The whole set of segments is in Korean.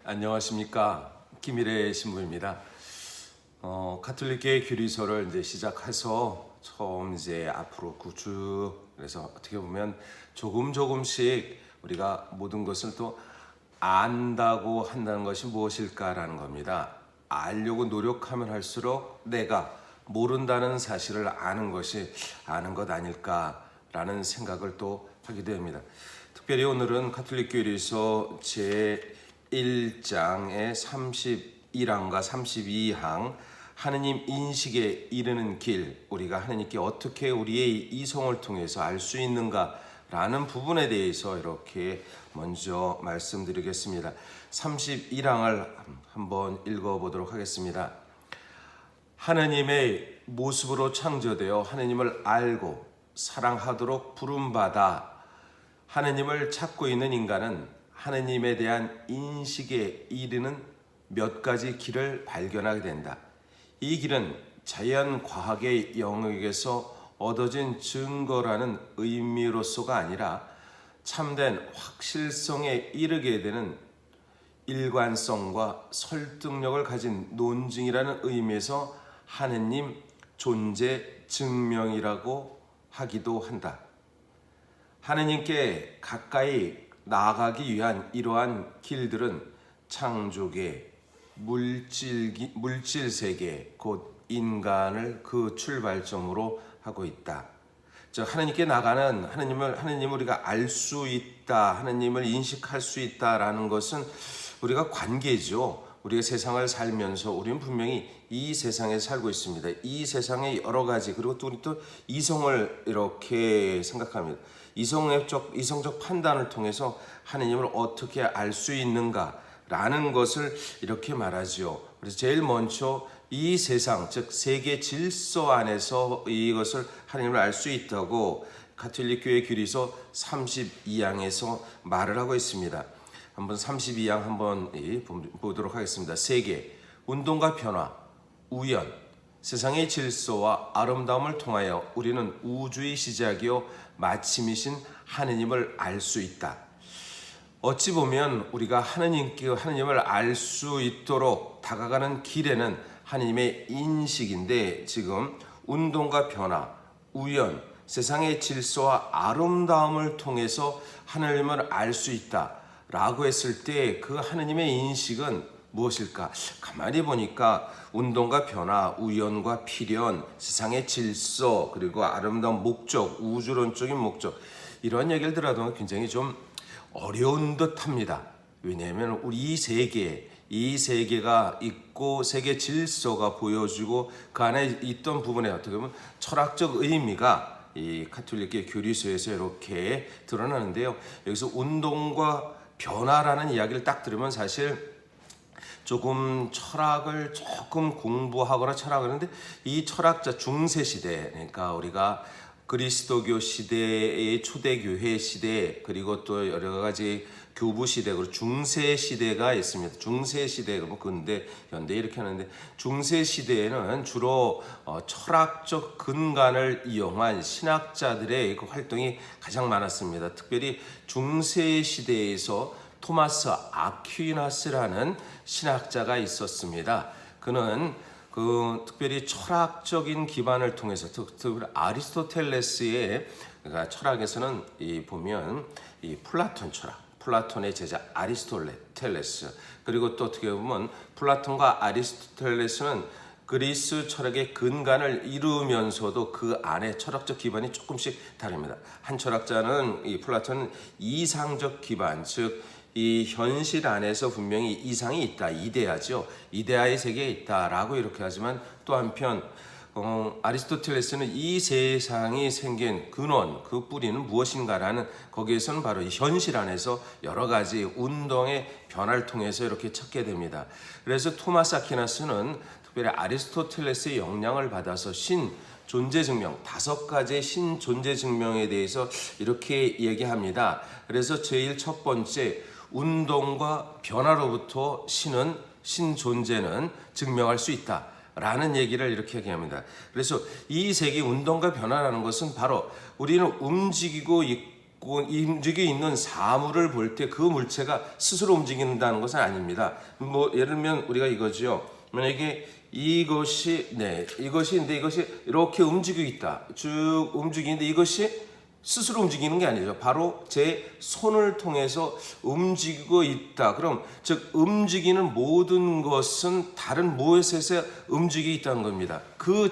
안녕하십니까. 김일의 신부입니다. 가톨릭계의 교리서를 이제 시작해서 처음 이제 앞으로 구주, 그래서 어떻게 보면 조금씩 우리가 모든 것을 또 안다고 한다는 것이 무엇일까라는 겁니다. 알려고 노력하면 할수록 내가 모른다는 사실을 아는 것이 아는 것 아닐까라는 생각을 또 하게 됩니다. 특별히 오늘은 가톨릭 교리서 제 1장의 31항과 32항 하느님 인식에 이르는 길, 우리가 하느님께 어떻게 우리의 이성을 통해서 알 수 있는가 라는 부분에 대해서 이렇게 먼저 말씀드리겠습니다. 31항을 한번 읽어보도록 하겠습니다. 하느님의 모습으로 창조되어 하느님을 알고 사랑하도록 부름받아 하느님을 찾고 있는 인간은 하느님에 대한 인식에 이르는 몇 가지 길을 발견하게 된다. 이 길은 자연과학의 영역에서 얻어진 증거라는 의미로서가 아니라 참된 확실성에 이르게 되는 일관성과 설득력을 가진 논증이라는 의미에서 하느님 존재 증명이라고 하기도 한다. 하느님께 가까이 나아가기 위한 이러한 길들은 창조계, 물질 세계, 곧 인간을 그 출발점으로 하고 있다. 즉 하느님께 나가는 하느님을 우리가 알 수 있다, 하느님을 인식할 수 있다라는 것은 우리가 관계죠. 우리가 세상을 살면서 우리는 분명히 이 세상에 살고 있습니다. 이 세상의 여러 가지, 그리고 또 우리 또 이성을 이렇게 생각합니다. 이성적 판단을 통해서 하느님을 어떻게 알 수 있는가라는 것을 이렇게 말하지요. 그래서 제일 먼저 이 세상, 즉 세계 질서 안에서 이것을 하느님을 알 수 있다고 가톨릭 교회 교리서 32항에서 말을 하고 있습니다. 한번 32항 한번 보도록 하겠습니다. 세계, 운동과 변화, 우연, 세상의 질서와 아름다움을 통하여 우리는 우주의 시작이요 마침이신 하느님을 알 수 있다. 어찌 보면 우리가 하느님을 알 수 있도록 다가가는 길에는 하느님의 인식인데, 지금 운동과 변화, 우연, 세상의 질서와 아름다움을 통해서 하느님을 알 수 있다 라고 했을 때 그 하느님의 인식은 무엇일까? 가만히 보니까 운동과 변화, 우연과 필연, 세상의 질서, 그리고 아름다운 목적, 우주론적인 목적, 이런 얘기를 들어도 굉장히 좀 어려운 듯 합니다. 왜냐하면 우리 이 세계가 있고 세계 질서가 보여주고 그 안에 있던 부분에 어떻게 보면 철학적 의미가 이 가톨릭의 교리서에서 이렇게 드러나는데요. 여기서 운동과 변화라는 이야기를 딱 들으면 사실 조금 철학을 조금 공부하거나 철학을 하는데, 이 철학자 중세시대, 그러니까 우리가 그리스도교 시대의 초대교회 시대, 그리고 또 여러 가지 교부 시대, 그리고 중세 시대가 있습니다. 중세 시대가 뭐 근대, 현대 이렇게 하는데, 중세 시대에는 주로 철학적 근간을 이용한 신학자들의 그 활동이 가장 많았습니다. 특별히 중세 시대에서 토마스 아퀴나스라는 신학자가 있었습니다. 그는 특별히 철학적인 기반을 통해서, 특별히 아리스토텔레스의, 그러니까 철학에서는 보면 이 플라톤 철학, 플라톤의 제자 아리스토텔레스, 그리고 또 어떻게 보면 플라톤과 아리스토텔레스는 그리스 철학의 근간을 이루면서도 그 안에 철학적 기반이 조금씩 다릅니다. 한 철학자는 이 플라톤은 이상적 기반, 즉 이 현실 안에서 분명히 이상이 있다, 이데아죠. 이데아의 세계에 있다라고 이렇게 하지만, 또 한편 아리스토텔레스는 이 세상이 생긴 근원, 그 뿌리는 무엇인가라는, 거기에서는 바로 이 현실 안에서 여러 가지 운동의 변화를 통해서 이렇게 찾게 됩니다. 그래서 토마스 아퀴나스는 특별히 아리스토텔레스의 영향을 받아서 존재 증명, 5가지의 신 존재 증명에 대해서 이렇게 얘기합니다. 그래서 제일 첫 번째, 운동과 변화로부터 신 존재는 증명할 수 있다 라는 얘기를 이렇게 얘기합니다. 그래서 이 세계 운동과 변화라는 것은 바로 우리는 움직이고 있고 움직여 있는 사물을 볼 때 그 물체가 스스로 움직인다는 것은 아닙니다. 뭐 예를 들면 우리가 이거죠. 만약에 이것인데 이것이 이렇게 움직이고 있다. 쭉 움직이는데 이것이 스스로 움직이는 게 아니죠. 바로 제 손을 통해서 움직이고 있다. 그럼 즉 움직이는 모든 것은 다른 무엇에서 움직이고 있다는 겁니다. 그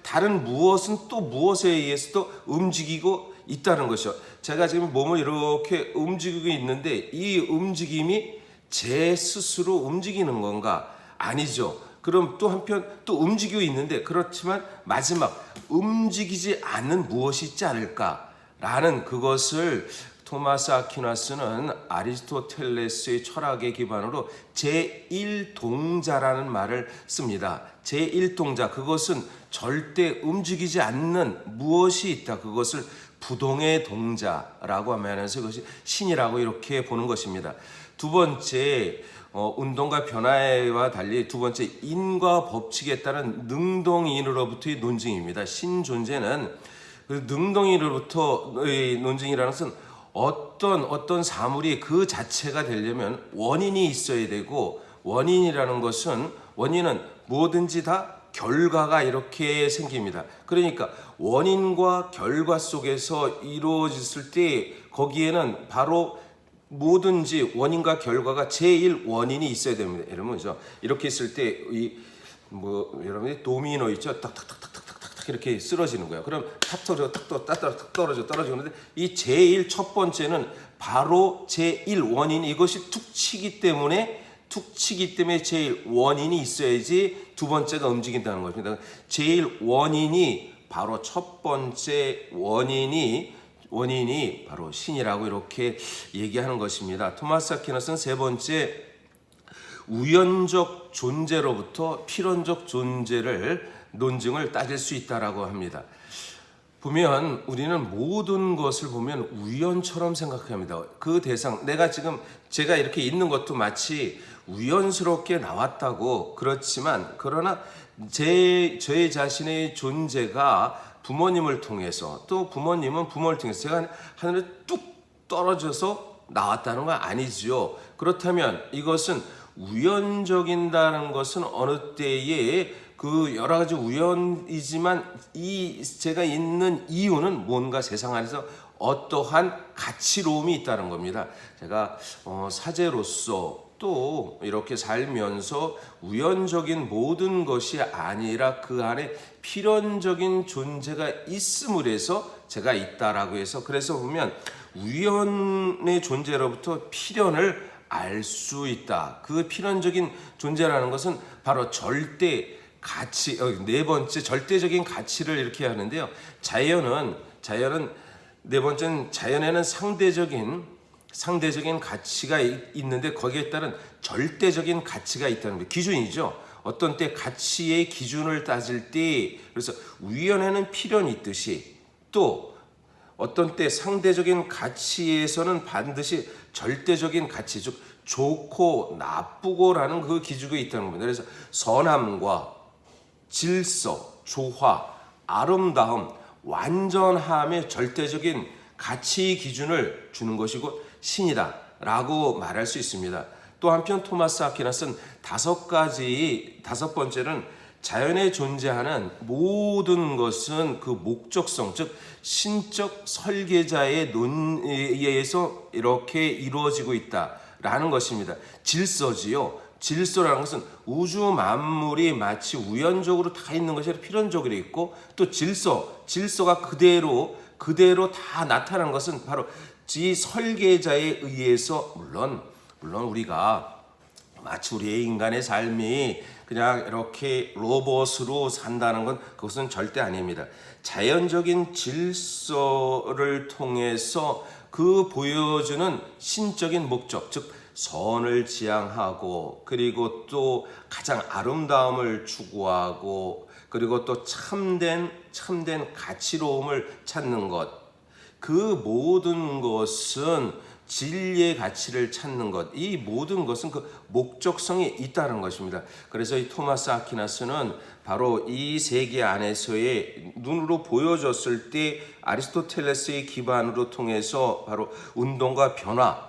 다른 무엇은 또 무엇에 의해서 또 움직이고 있다는 것이죠. 제가 지금 몸을 이렇게 움직이고 있는데 이 움직임이 제 스스로 움직이는 건가? 아니죠. 그럼 또 한편 또 움직이고 있는데 그렇지만 마지막 움직이지 않는 무엇이 있지 않을까라는 그것을 토마스 아퀴나스는 아리스토텔레스의 철학의 기반으로 제1동자라는 말을 씁니다. 제1동자, 그것은 절대 움직이지 않는 무엇이 있다. 그것을 부동의 동자라고 하면서 그것이 신이라고 이렇게 보는 것입니다. 두 번째, 운동과 변화와 달리 두 번째, 인과 법칙에 따른 능동인으로부터의 논증입니다. 신존재는 그 능동인으로부터의 논증이라는 것은 어떤 사물이 그 자체가 되려면 원인이 있어야 되고, 원인이라는 것은 원인은 뭐든지 다 결과가 이렇게 생깁니다. 그러니까 원인과 결과 속에서 이루어졌을 때 거기에는 바로 뭐든지 원인과 결과가 제일 원인이 있어야 됩니다. 여러분, 이렇게 있을 때 여러분이 도미노 있죠? 탁탁탁탁탁탁탁 이렇게 쓰러지는 거예요. 그럼 탁 떨어지는데 이 제일 첫 번째는 바로 제일 원인, 이것이 툭 치기 때문에 제일 원인이 있어야지 두 번째가 움직인다는 것입니다. 제일 원인이 바로 첫 번째 원인이 바로 신이라고 이렇게 얘기하는 것입니다. 토마스 아퀴나스는 세 번째, 우연적 존재로부터 필연적 존재를 논증을 따질 수 있다라고 합니다. 보면 우리는 모든 것을 보면 우연처럼 생각합니다. 그 대상, 제가 이렇게 있는 것도 마치 우연스럽게 나왔다고, 그러나 저의 자신의 존재가 부모님을 통해서, 또 부모님은 부모를 통해서 제가 하늘에 뚝 떨어져서 나왔다는 건 아니지요. 그렇다면 이것은 우연적인다는 것은 어느 때에 그 여러 가지 우연이지만 제가 있는 이유는 뭔가 세상 안에서 어떠한 가치로움이 있다는 겁니다. 제가 사제로서 또 이렇게 살면서 우연적인 모든 것이 아니라 그 안에 필연적인 존재가 있음을 해서 제가 있다라고 해서, 그래서 보면 우연의 존재로부터 필연을 알 수 있다. 그 필연적인 존재라는 것은 바로 절대 가치, 네 번째 절대적인 가치를 이렇게 하는데요. 자연은 네 번째는 자연에는 상대적인 가치가 있는데 거기에 따른 절대적인 가치가 있다는 거예요. 기준이죠. 어떤 때 가치의 기준을 따질 때, 그래서 우연에는 필연이 있듯이 또 어떤 때 상대적인 가치에서는 반드시 절대적인 가치, 즉 좋고 나쁘고라는 그 기준이 있다는 겁니다. 그래서 선함과 질서, 조화, 아름다움, 완전함의 절대적인 가치 기준을 주는 것이고 신이다라고 말할 수 있습니다. 또 한편 토마스 아퀴나스는 다섯 번째는 자연에 존재하는 모든 것은 그 목적성, 즉 신적 설계자의 논의에서 이렇게 이루어지고 있다라는 것입니다. 질서지요. 질서라는 것은 우주 만물이 마치 우연적으로 다 있는 것이 아니라 필연적으로 있고, 또 질서가 그대로 다 나타나는 것은 바로 지 설계자에 의해서, 물론 우리가 마치 우리의 인간의 삶이 그냥 이렇게 로봇으로 산다는 건 그것은 절대 아닙니다. 자연적인 질서를 통해서 그 보여주는 신적인 목적, 즉 선을 지향하고, 그리고 또 가장 아름다움을 추구하고, 그리고 또 참된 가치로움을 찾는 것, 그 모든 것은 진리의 가치를 찾는 것, 이 모든 것은 그 목적성이 있다는 것입니다. 그래서 이 토마스 아퀴나스는 바로 이 세계 안에서의 눈으로 보여졌을 때 아리스토텔레스의 기반으로 통해서 바로 운동과 변화,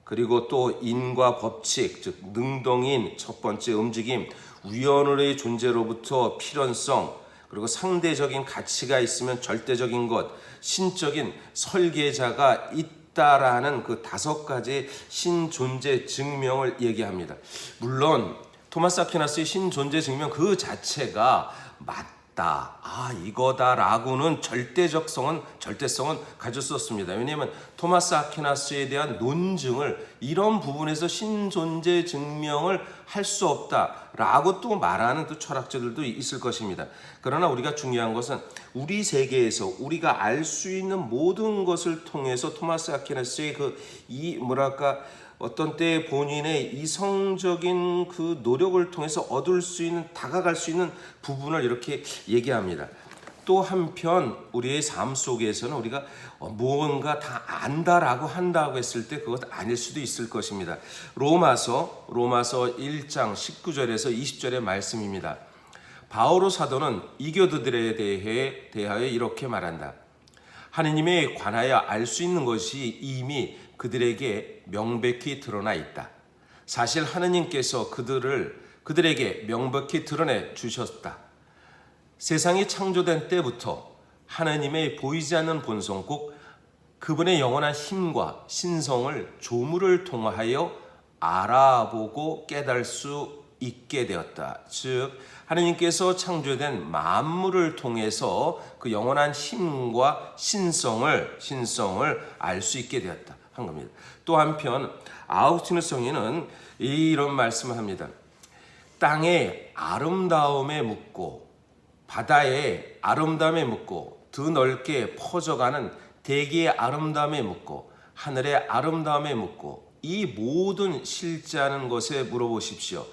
그리고 또 인과 법칙, 즉 능동인 첫 번째 움직임, 우연의 존재로부터 필연성, 그리고 상대적인 가치가 있으면 절대적인 것, 신적인 설계자가 있다라는 그 5가지 신존재 증명을 얘기합니다. 물론 토마스 아퀴나스의 신존재 증명 그 자체가 맞다, 이거다라고는 절대성은 가질 수 없습니다. 왜냐하면 토마스 아퀴나스에 대한 논증을 이런 부분에서 신존재 증명을 할 수 없다라고 또 말하는 또 철학자들도 있을 것입니다. 그러나 우리가 중요한 것은 우리 세계에서 우리가 알 수 있는 모든 것을 통해서 토마스 아퀴나스의 어떤 때 본인의 이성적인 그 노력을 통해서 얻을 수 있는, 다가갈 수 있는 부분을 이렇게 얘기합니다. 또 한편 우리의 삶 속에서는 우리가 무언가 다 안다라고 한다고 했을 때 그것 아닐 수도 있을 것입니다. 로마서 1장 19절에서 20절의 말씀입니다. 바오로 사도는 이교도들에 대하여 이렇게 말한다. 하느님에 관하여 알 수 있는 것이 이미 그들에게 명백히 드러나 있다. 사실 하느님께서 그들에게 명백히 드러내 주셨다. 세상이 창조된 때부터 하느님의 보이지 않는 본성, 꼭 그분의 영원한 힘과 신성을 조물을 통하여 알아보고 깨달을 수 있게 되었다. 즉 하느님께서 창조된 만물을 통해서 그 영원한 힘과 신성을 알 수 있게 되었다 한 겁니다. 또 한편 아우구스티누스 성인은 이런 말씀을 합니다. 땅의 아름다움에 묻고 바다의 아름다움에 묻고 더 넓게 퍼져가는 대기의 아름다움에 묻고 하늘의 아름다움에 묻고 이 모든 실제하는 것에 물어보십시오.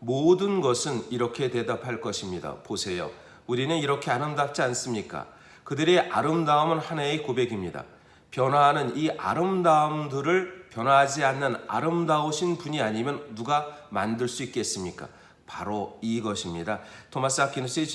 모든 것은 이렇게 대답할 것입니다. 보세요. 우리는 이렇게 아름답지 않습니까? 그들의 아름다움은 하나의 고백입니다. 변화하는 이 아름다움들을 변화하지 않는 아름다우신 분이 아니면 누가 만들 수 있겠습니까? 바로 이것입니다. 토마스 아퀴나스의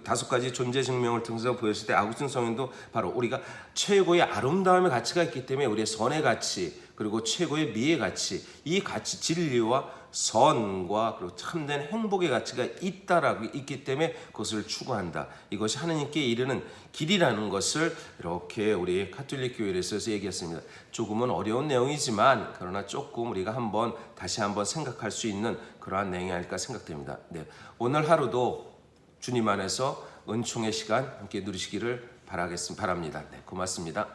5가지 존재 증명을 통해서 보였을 때 아구스틴 성인도 바로 우리가 최고의 아름다움의 가치가 있기 때문에 우리의 선의 가치, 그리고 최고의 미의 가치, 이 가치, 진리와 선과 그리고 참된 행복의 가치가 있기 때문에 그것을 추구한다. 이것이 하느님께 이르는 길이라는 것을 이렇게 우리 가톨릭 교회에서 얘기했습니다. 조금은 어려운 내용이지만 그러나 조금 우리가 다시 한번 생각할 수 있는 그러한 내용이 아닐까 생각됩니다. 네, 오늘 하루도 주님 안에서 은총의 시간 함께 누리시기를 바랍니다. 네, 고맙습니다.